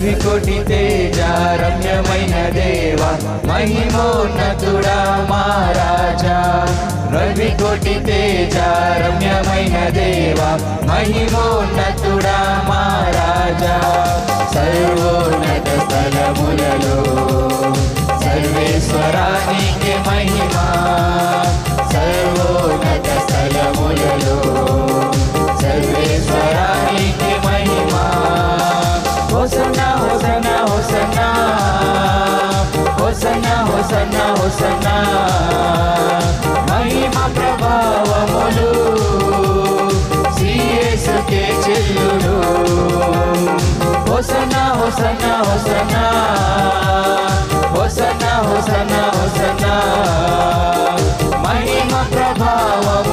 రవికోటి తేజ రమ్యమైన దేవా మహిమోన్నతుడా మా రాజా రవికోటి తేజ రమ్యమైన దేవా మహిమోన్నతుడా మా రాజా సర్వోన్నత స్థలములలో సర్వేశ్వరానికి మహిమా సర్వోన్నత స్థలములలో సర్వేశ్వరానికి మహిమా హోసన్నా హోసన్నా హోసన్నా హోసన్నా హోసన్నా హోసన్నా మహిమ ప్రభావములు యేసుకే చెల్లును హోసన్నా హోసన్నా హోసన్నా హోసన్నా హోసన్నా హోసన్నా మహిమ ప్రభావం